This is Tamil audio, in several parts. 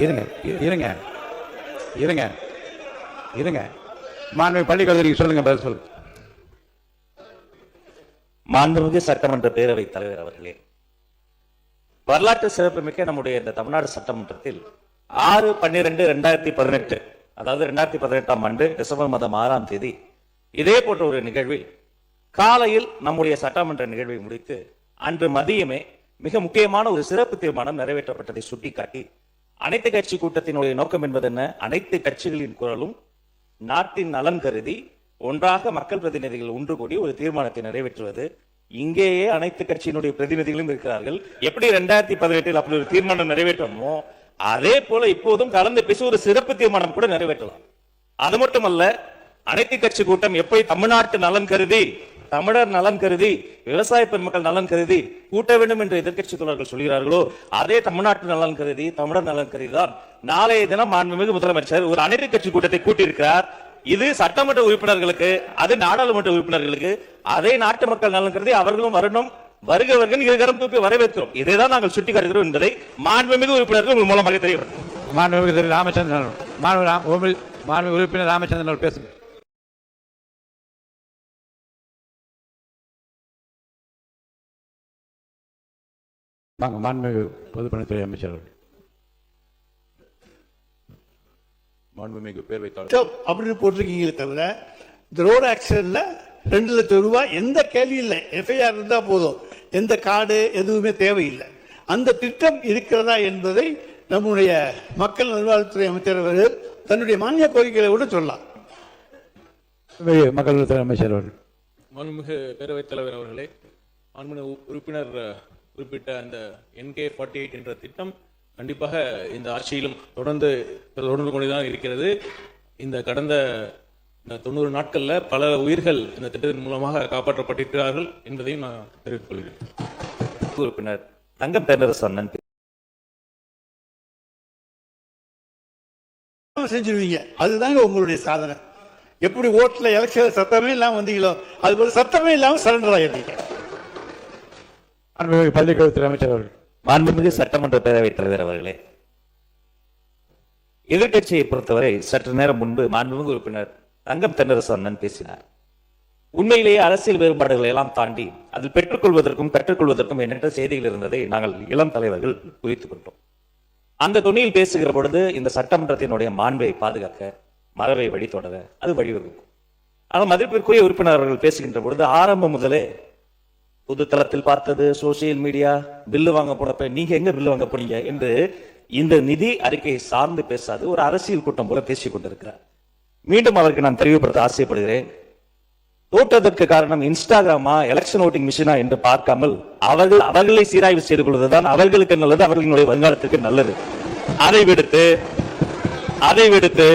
இருங்க இருங்க இருங்க இருங்க மாண்பு பள்ளிக்கல்விக்கு சொல்லுங்க, பதில் சொல்லுங்க. மாண்புமிகு சட்டமன்ற பேரவைத் தலைவர் அவர்களே, வரலாற்று சிறப்புமிக்க நம்முடைய இந்த தமிழ்நாடு சட்டமன்றத்தில் 6/12/2018, அதாவது 2018ஆம் ஆண்டு டிசம்பர் மாதம் 6ஆம் தேதி இதே போன்ற ஒரு நிகழ்வில் காலையில் நம்முடைய சட்டமன்ற நிகழ்வை முடித்து அன்று மதியமே மிக முக்கியமான ஒரு சிறப்பு தீர்மானம் நிறைவேற்றப்பட்டதை சுட்டிக்காட்டி, அனைத்து கட்சி கூட்டத்தினுடைய நோக்கம் என்பது என்ன? அனைத்து கட்சிகளின் குரலும் நாட்டின் நலன் கருதி ஒன்றாக மக்கள் பிரதிநிதிகள் ஒன்று கூடி ஒரு தீர்மானத்தை நிறைவேற்றுவது. இங்கேயே அனைத்து கட்சியினுடைய பிரதிநிதிகளும் இருக்கிறார்கள். எப்படி 2018 அப்படி ஒரு தீர்மானம் நிறைவேற்றணுமோ அதே போல இப்போதும் கலந்து பேசி ஒரு சிறப்பு தீர்மானம் கூட நிறைவேற்றலாம். அது மட்டுமல்ல, அனைத்து கட்சி கூட்டம் எப்படி தமிழ்நாட்டு நலன் கருதி, தமிழர் நலன் கருதி, விவசாய பெருமக்கள் நலன் கருதி கூட்ட வேண்டும் என்று எதிர்கட்சி தோழர்கள் சொல்கிறார்களோ, அதே தமிழ்நாட்டு நலன் கருதி, தமிழர் நலன் கருதி தான் நாளைய தினம் மாண்புமிகு முதலமைச்சர் ஒரு அனைத்து கட்சி கூட்டத்தை கூட்டியிருக்கிறார். இது சட்டமன்ற உறுப்பினர்களுக்கு, அது நாடாளுமன்ற உறுப்பினர்களுக்கு, அதே நாட்டு மக்கள் நலன் கருதி அவர்களும் வரணும், வருகிறவர்கள் இருகரம் தூக்கி வரவேற்கிறோம். இதைதான் நாங்கள் சுட்டிக்காட்டுகிறோம் என்பதை மாண்புமிகு உறுப்பினர்கள் மூலமாக தெரிவிக்கிறோம். மாண்புமிகு திரு ராமச்சந்திரன், மாண்பு உறுப்பினர் ராமச்சந்திரன் அவர்கள் பேசுங்க. வாங்க, மாண்புமிகு பொதுப்பணித்துறை அமைச்சர் அவர்கள். மாண்புமிகு பேரவைத் அப்படின்னு போட்டிருக்கீங்களே தவிர, இந்த ரோடு ஆக்சிடென்ட்ல 2 லட்சம் ரூபாய் எந்த கேள்வி இல்லை. எஃப்ஐஆர் இருந்தால் போதும், எந்த கார்டு எதுவுமே தேவையில்லை. அந்த திட்டம் இருக்கிறதா என்பதை நம்முடைய மக்கள் நல்வாழ்வுத்துறை அமைச்சர் அவர்கள் தன்னுடைய மானிய கோரிக்கைகளை கூட சொல்லலாம். மக்கள் நல்வாழ்வுத்துறை அமைச்சர் அவர்கள். மாண்புமிகு பேரவைத் தலைவர் அவர்களே, மாண்புமிகு உறுப்பினர் குறிப்பிட்ட அந்த NK48 என்ற திட்டம் கண்டிப்பாக இந்த ஆட்சியிலும் தொடர்ந்து கொண்டுதான் இருக்கிறது. இந்த கடந்த 90 நாட்கள்ல பல உயிர்கள் இந்த திட்டத்தின் மூலமாக காப்பாற்றப்பட்டிருக்கிறார்கள் என்பதையும் நான் தெரிவித்துக் கொள்கிறேன். உறுப்பினர் தங்கம் தென்னரசு அண்ணன் செஞ்சிருவீங்க, அதுதாங்க உங்களுடைய சாதனை. எப்படி ஓட்டுல எலெக்ஷன் சத்தமே இல்லாம வந்தீங்களோ, அது போல சத்தமே இல்லாம சரண்டர் ஆயிருந்தீங்க. பள்ளிக்கல்வித்துறை அமைச்சர் அவர்கள். மாண்புமிகு சட்டமன்ற பேரவைத் தலைவர் அவர்களே, எதிர்கட்சியை பொறுத்தவரை சற்று நேரம் முன்பு மாண்புமிகு உறுப்பினர் தங்கம் தென்னரசு அண்ணன் பேசினார். உண்மையிலேயே அரசியல் வேறுபாடுகளை எல்லாம் தாண்டி அதில் பெற்றுக்கொள்வதற்கும் கற்றுக்கொள்வதற்கும் எண்ணற்ற செய்திகள் இருந்ததை நாங்கள் இளம் தலைவர்கள் குறித்துக் கொண்டோம். அந்த துணியில் பேசுகிற பொழுது இந்த சட்டமன்றத்தினுடைய மாண்பை பாதுகாக்க, மரபை வழித்தொடர அது வழிவகுக்கும். ஆனால் மதிப்பிற்குரிய உறுப்பினர்கள் பேசுகின்ற பொழுது ஆரம்பம் முதலே பொது தளத்தில் பார்த்தது, சோசியல் மீடியா, பில்லு வாங்க போனப்ப நீங்க எங்க பில்லு வாங்க போனீங்க என்று இந்த நிதி அறிக்கையை சார்ந்து பேசாது ஒரு அரசியல் கூட்டம் போல பேசிக் கொண்டிருக்கிறார். மீண்டும் அவருக்கு நான் தெளிவுபடுத்த ஆசைப்படுகிறேன். தோற்றதற்கு காரணம் இன்ஸ்டாகிராமா, எலெக்ஷன் ஓட்டிங் மிஷினா என்று பார்க்காமல் அவர்களை சீராய்வு செய்து கொள்வதுதான் அவர்களுக்கு நல்லது, அவர்களுடைய வருங்காலத்திற்கு நல்லது. அதை விடுத்து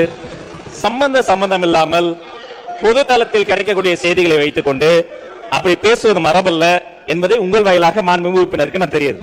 சம்பந்தம் இல்லாமல் பொது தளத்தில் கிடைக்கக்கூடிய செய்திகளை வைத்துக் கொண்டு அப்படி பேசுவது மரபல்ல என்பதை உங்கள் வாயிலாக மாண்புமிகு உறுப்பினருக்கு நான் தெரியுது.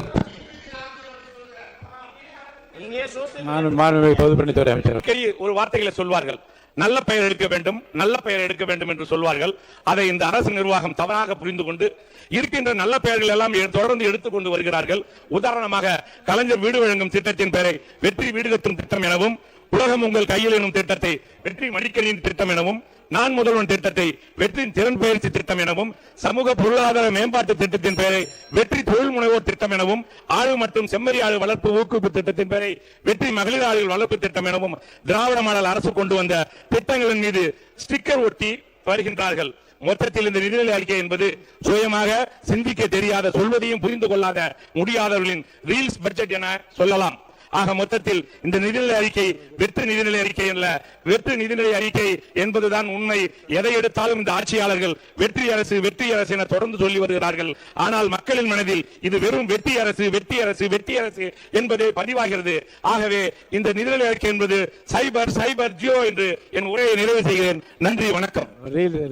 பொதுப்பணித்துறை அமைச்சர் ஒரு வார்த்தைகளை சொல்வார்கள், நல்ல பெயர் எடுக்க வேண்டும், நல்ல பெயர் எடுக்க வேண்டும் என்று சொல்வார்கள். அதை இந்த அரசு நிர்வாகம் தவறாக புரிந்து கொண்டு இருக்கின்ற நல்ல பெயர்கள் எல்லாம் தொடர்ந்து எடுத்துக்கொண்டு வருகிறார்கள். உதாரணமாக கலைஞர் வீடு வழங்கும் திட்டத்தின் பெயரை வெற்றி வீடு கட்டும் திட்டம் எனவும், உலகம் உங்கள் கையில் எனும் திட்டத்தை வெற்றி மடிக்கணின் திட்டம் எனவும், நான் முதல்வன் திட்டத்தை வெற்றி திறன் பயிற்சி திட்டம் எனவும், சமூக பொருளாதார மேம்பாட்டு திட்டத்தின் பெயரை வெற்றி தொழில் முனைவோர் திட்டம் எனவும், ஆழு மற்றும் செம்மறி ஆழு வளர்ப்பு ஊக்குவிப்பு திட்டத்தின் பெயரை வெற்றி மகளிர் ஆளுகள் வளர்ப்பு திட்டம் எனவும் திராவிட மாடல் அரசு கொண்டு வந்த திட்டங்களின் மீது ஸ்டிக்கர் ஒட்டி வருகின்றார்கள். மொத்தத்தில் இந்த நிதிநிலை அறிக்கை என்பது சுயமாக சிந்திக்க தெரியாத, சொல்வதையும் புரிந்து கொள்ளாத முடியாதவர்களின் ரீல்ஸ் பட்ஜெட் என சொல்லலாம். ஆக மொத்தத்தில் இந்த நிதிநிலை அறிக்கை வெற்று நிதிநிலை அறிக்கை அல்ல, வெற்று நிதிநிலை அறிக்கை என்பதுதான் உண்மை. எதை எடுத்தாலும் இந்த ஆட்சியாளர்கள் வெற்றி அரசு வெற்றி அரசு என தொடர்ந்து சொல்லி வருகிறார்கள். ஆனால் மக்களின் மனதில் இது வெறும் வெற்றி அரசு வெற்றி அரசு வெற்றி அரசு என்பதே பதிவாகிறது. ஆகவே இந்த நிதிநிலை அறிக்கை என்பது சைபர் ஜியோ என்று என் உரையை நிறைவு செய்கிறேன். நன்றி, வணக்கம்.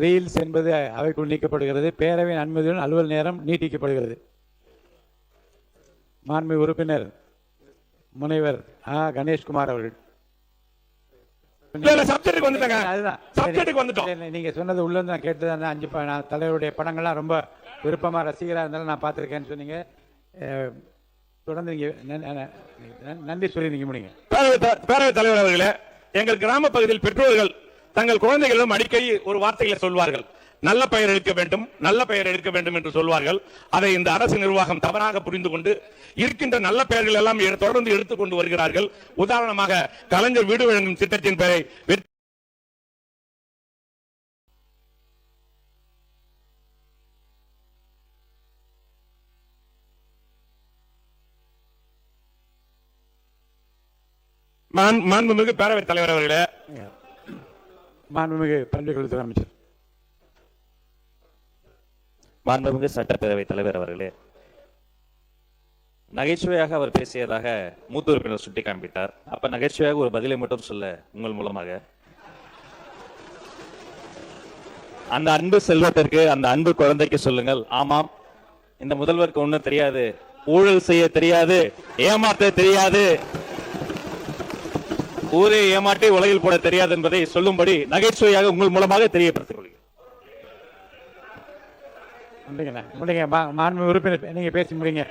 ரீல்ஸ் என்பது அவைக்குள் நீக்கப்படுகிறது. பேரவையின் அனுமதியுடன் அலுவல் நேரம் நீட்டிக்கப்படுகிறது. மாண்புமிகு உறுப்பினர் முனைவர் கணேஷ்குமார் அவர்கள். நீங்க சொன்னது உள்ள நான் கேட்டது 5 தலைவருடைய படங்கள்லாம் ரொம்ப விருப்பமா ரசிகராக இருந்தாலும் நான் பார்த்திருக்கேன்னு சொன்னீங்க. தொடர்ந்து நீங்க நன்றி சொல்லி நீங்க முடிங்க. பேரவைத் தலைவர் அவர்களே, எங்கள் கிராம பகுதியில் பெற்றோர்கள் தங்கள் குழந்தைகளிடம் அடிக்கடி ஒரு வார்த்தைகளை சொல்வார்கள். நல்ல பெயர் எடுக்க வேண்டும், நல்ல பெயர் எடுக்க வேண்டும் என்று சொல்வார்கள். அதை இந்த அரசு நிர்வாகம் தவறாக புரிந்து கொண்டு இருக்கின்ற நல்ல பெயர்கள் எல்லாம் தொடர்ந்து எடுத்துக்கொண்டு வருகிறார்கள். உதாரணமாக கலைஞர் வீடு வழங்கும் திட்டத்தின் பெயரை மாண்புமிகு பேரவைத் தலைவர் அவர்களே, மாண்புமிகு பள்ளிக்கல்வித்துறை அமைச்சர், மாண்புமிகு சட்டப்பேரவைத் தலைவர் அவர்களே, நகைச்சுவையாக அவர் பேசியதாக மூத்த உறுப்பினர் சுட்டி காண்பித்தார். அப்ப நகைச்சுவையாக ஒரு பதிலை மட்டும் சொல்ல உங்கள் மூலமாக, அந்த அன்பு செல்வத்திற்கு, அந்த அன்பு குழந்தைக்கு சொல்லுங்கள், ஆமாம் இந்த முதல்வருக்கு ஒண்ணும் தெரியாது, ஊழல் செய்ய தெரியாது, ஏமாற்ற தெரியாது, ஊரை ஏமாற்றி உலகில் போட தெரியாது என்பதை சொல்லும்படி நகைச்சுவையாக உங்கள் மூலமாக தெரியப்படுத்திக் கொள்கிறேன். மாண்புமிகு உறுப்பினர் நீங்க பேசி முடிங்க.